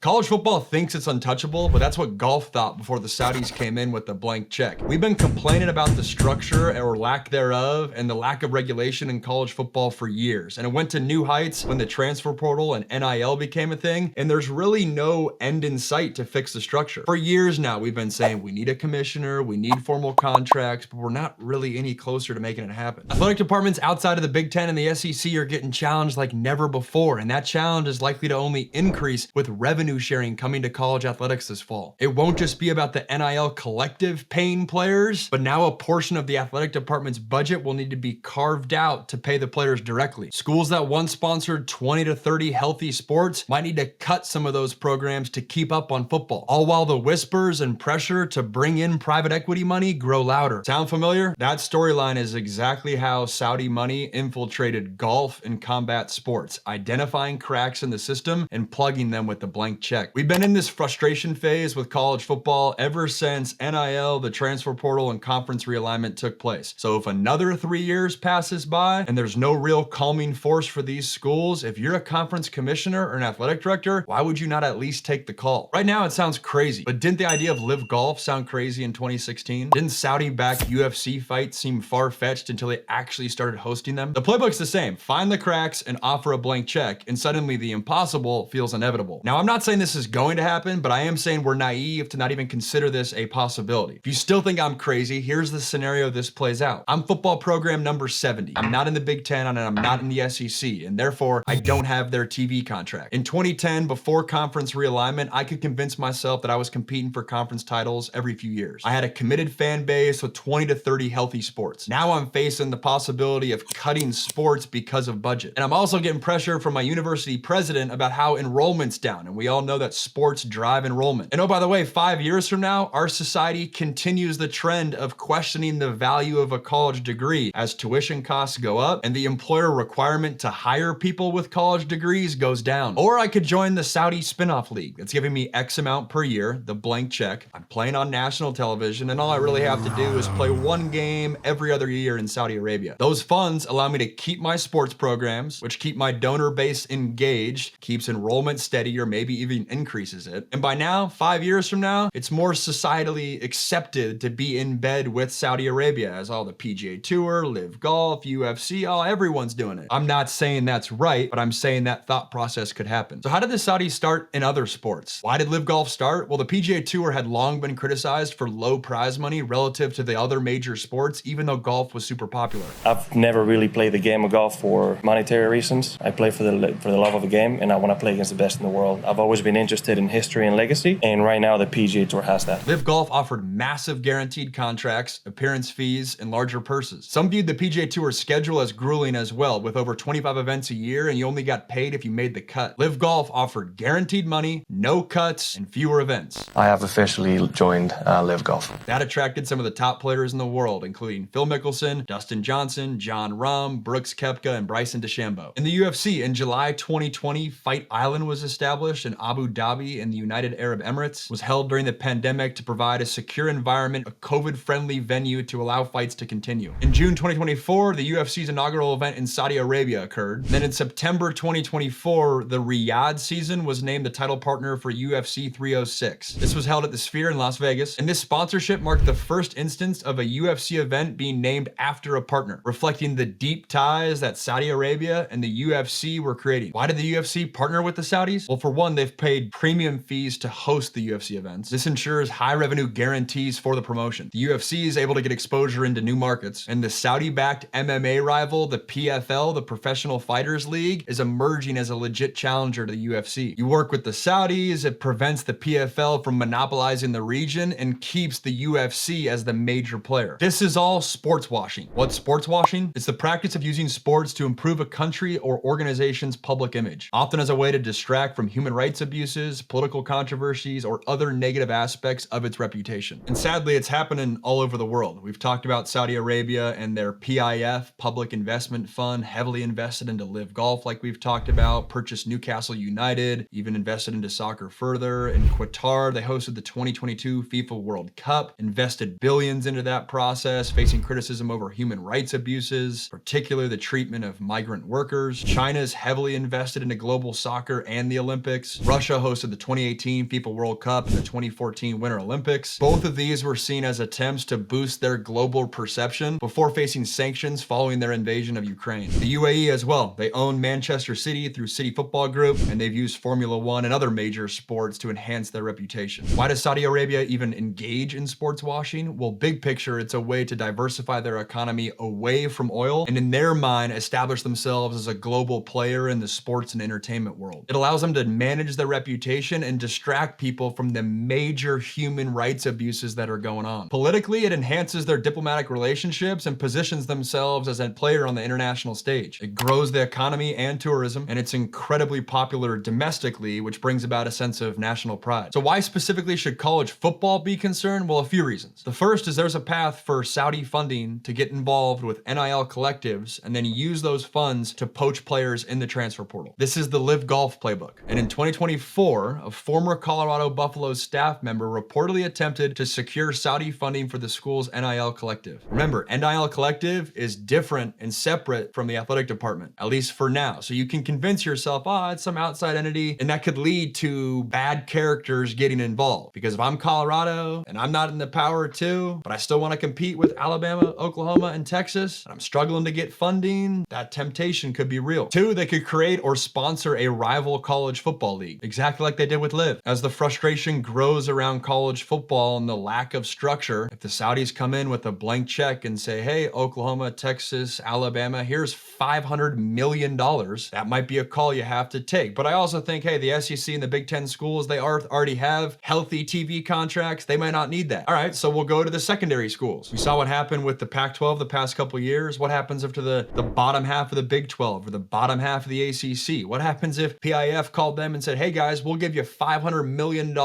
College football thinks it's untouchable, but that's what golf thought before the Saudis came in with the blank check. We've been complaining about the structure or lack thereof and the lack of regulation in college football for years. And it went to new heights when the transfer portal and NIL became a thing. And there's really no end in sight to fix the structure. For years now, we've been saying we need a commissioner, we need formal contracts, but we're not really any closer to making it happen. Athletic departments outside of the Big Ten and the SEC are getting challenged like never before. And that challenge is likely to only increase with revenue sharing coming to college athletics this fall. It won't just be about the NIL collective paying players, but now a portion of the athletic department's budget will need to be carved out to pay the players directly. Schools that once sponsored 20 to 30 healthy sports might need to cut some of those programs to keep up on football, all while the whispers and pressure to bring in private equity money grow louder. Sound familiar? That storyline is exactly how Saudi money infiltrated golf and combat sports, identifying cracks in the system and plugging them with the blank check. We've been in this frustration phase with college football ever since NIL, the transfer portal, and conference realignment took place. So if another 3 years passes by and there's no real calming force for these schools, if you're a conference commissioner or an athletic director, why would you not at least take the call? Right now it sounds crazy, but didn't the idea of LIV Golf sound crazy in 2016? Didn't Saudi-backed UFC fights seem far-fetched until they actually started hosting them? The playbook's the same. Find the cracks and offer a blank check, and suddenly the impossible feels inevitable. Now, I'm not saying this is going to happen, but I am saying we're naive to not even consider this a possibility. If you still think I'm crazy, here's the scenario this plays out. I'm football program number 70. I'm not in the Big Ten and I'm not in the SEC, and therefore I don't have their TV contract. In 2010, before conference realignment, I could convince myself that I was competing for conference titles every few years. I had a committed fan base with 20 to 30 healthy sports. Now I'm facing the possibility of cutting sports because of budget. And I'm also getting pressure from my university president about how enrollment's down, and we all know that sports drive enrollment. And oh, by the way, 5 years from now, our society continues the trend of questioning the value of a college degree as tuition costs go up and the employer requirement to hire people with college degrees goes down. Or I could join the Saudi spinoff league that's giving me X amount per year, the blank check. I'm playing on national television, and all I really have to do is play one game every other year in Saudi Arabia. Those funds allow me to keep my sports programs, which keep my donor base engaged, keeps enrollment steady, or maybe even increases it. And by now, 5 years from now, it's more societally accepted to be in bed with Saudi Arabia, as all the PGA Tour, LIV Golf, UFC, everyone's doing it. I'm not saying that's right, but I'm saying that thought process could happen. So how did the Saudis start in other sports? Why did LIV Golf start? Well, the PGA Tour had long been criticized for low prize money relative to the other major sports, even though golf was super popular. I've never really played the game of golf for monetary reasons. I play for the love of the game, and I want to play against the best in the world. I've always been interested in history and legacy, and right now the PGA Tour has that. LIV Golf offered massive guaranteed contracts, appearance fees, and larger purses. Some viewed the PGA Tour's schedule as grueling as well, with over 25 events a year, and you only got paid if you made the cut. LIV Golf offered guaranteed money, no cuts, and fewer events. I have officially joined LIV Golf. That attracted some of the top players in the world, including Phil Mickelson, Dustin Johnson, John Rahm, Brooks Koepka, and Bryson DeChambeau. In the UFC, in July 2020, Fight Island was established in Abu Dhabi in the United Arab Emirates. It was held during the pandemic to provide a secure environment, a COVID-friendly venue to allow fights to continue. In June 2024, the UFC's inaugural event in Saudi Arabia occurred. Then in September 2024, the Riyadh season was named the title partner for UFC 306. This was held at the Sphere in Las Vegas, and this sponsorship marked the first instance of a UFC event being named after a partner, reflecting the deep ties that Saudi Arabia and the UFC were creating. Why did the UFC partner with the Saudis? Well, for one, they've paid premium fees to host the UFC events. This ensures high revenue guarantees for the promotion. The UFC is able to get exposure into new markets, and the Saudi-backed MMA rival, the PFL, the Professional Fighters League, is emerging as a legit challenger to the UFC. You work with the Saudis, it prevents the PFL from monopolizing the region and keeps the UFC as the major player. This is all sports washing. What's sports washing? It's the practice of using sports to improve a country or organization's public image, often as a way to distract from human rights abuses, political controversies, or other negative aspects of its reputation. And sadly, it's happening all over the world. We've talked about Saudi Arabia and their PIF, Public Investment Fund, heavily invested into LIV Golf like we've talked about, purchased Newcastle United, even invested into soccer further. In Qatar, they hosted the 2022 FIFA World Cup, invested billions into that process, facing criticism over human rights abuses, particularly the treatment of migrant workers. China's heavily invested into global soccer and the Olympics. Russia hosted the 2018 FIFA World Cup and the 2014 Winter Olympics. Both of these were seen as attempts to boost their global perception before facing sanctions following their invasion of Ukraine. The UAE as well. They own Manchester City through City Football Group, and they've used Formula One and other major sports to enhance their reputation. Why does Saudi Arabia even engage in sports washing? Well, big picture, it's a way to diversify their economy away from oil and in their mind establish themselves as a global player in the sports and entertainment world. It allows them to manage their reputation and distract people from the major human rights abuses that are going on. Politically, it enhances their diplomatic relationships and positions themselves as a player on the international stage. It grows the economy and tourism, and it's incredibly popular domestically, which brings about a sense of national pride. So why specifically should college football be concerned? Well, a few reasons. The first is there's a path for Saudi funding to get involved with NIL collectives and then use those funds to poach players in the transfer portal. This is the LIV Golf playbook. And in 2024, a former Colorado Buffaloes staff member reportedly attempted to secure Saudi funding for the school's NIL collective. Remember, NIL collective is different and separate from the athletic department, at least for now. So you can convince yourself, it's some outside entity, and that could lead to bad characters getting involved. Because if I'm Colorado and I'm not in the power too, but I still want to compete with Alabama, Oklahoma, and Texas, and I'm struggling to get funding, that temptation could be real. Two, they could create or sponsor a rival college football league, exactly like they did with LIV. As the frustration grows around college football and the lack of structure, if the Saudis come in with a blank check and say, hey, Oklahoma, Texas, Alabama, here's $500 million, that might be a call you have to take. But I also think, hey, the SEC and the Big Ten schools, they already have healthy TV contracts. They might not need that. All right, so we'll go to the secondary schools. We saw what happened with the Pac-12 the past couple years. What happens if to the bottom half of the Big 12 or the bottom half of the ACC? What happens if PIF called them and said, hey guys, we'll give you $500 million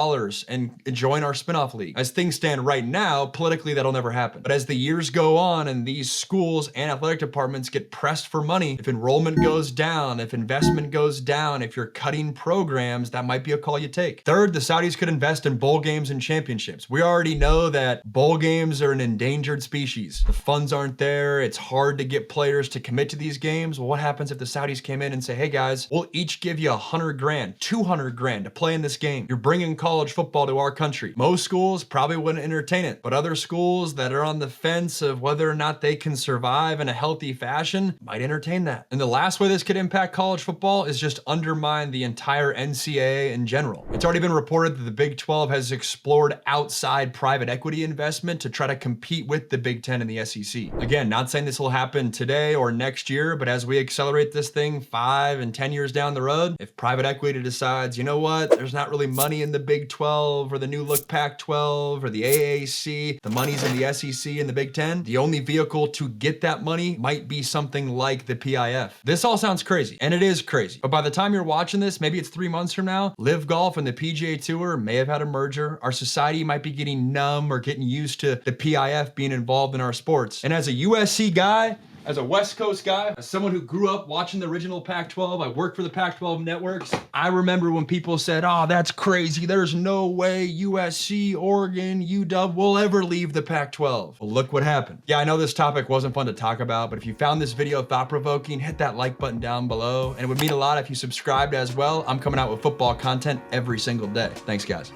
and join our spinoff league? As things stand right now, politically, that'll never happen. But as the years go on and these schools and athletic departments get pressed for money, if enrollment goes down, if investment goes down, if you're cutting programs, that might be a call you take. Third, the Saudis could invest in bowl games and championships. We already know that bowl games are an endangered species. The funds aren't there. It's hard to get players to commit to these games. Well, what happens if the Saudis came in and say, hey guys, we'll each give you $100 grand, $200 grand to play in this game. You're bringing college football to our country. Most schools probably wouldn't entertain it, but other schools that are on the fence of whether or not they can survive in a healthy fashion might entertain that. And the last way this could impact college football is just undermine the entire NCAA in general. It's already been reported that the Big 12 has explored outside private equity investment to try to compete with the Big 10 and the SEC. Again, not saying this will happen today or next year, but as we accelerate this thing 5 and 10 years down the road, if private equity decides, you know what, there's not really money in the Big 12 or the new look Pac-12 or the AAC, the money's in the SEC and the Big 10, the only vehicle to get that money might be something like the PIF. This all sounds crazy, and it is crazy. But by the time you're watching this, maybe it's 3 months from now, LIV Golf and the PGA Tour may have had a merger. Our society might be getting numb or getting used to the PIF being involved in our sports. And as a USC guy, as a West Coast guy, as someone who grew up watching the original Pac-12, I worked for the Pac-12 networks. I remember when people said, that's crazy. There's no way USC, Oregon, UW will ever leave the Pac-12. Well, look what happened. Yeah, I know this topic wasn't fun to talk about, but if you found this video thought-provoking, hit that like button down below. And it would mean a lot if you subscribed as well. I'm coming out with football content every single day. Thanks, guys.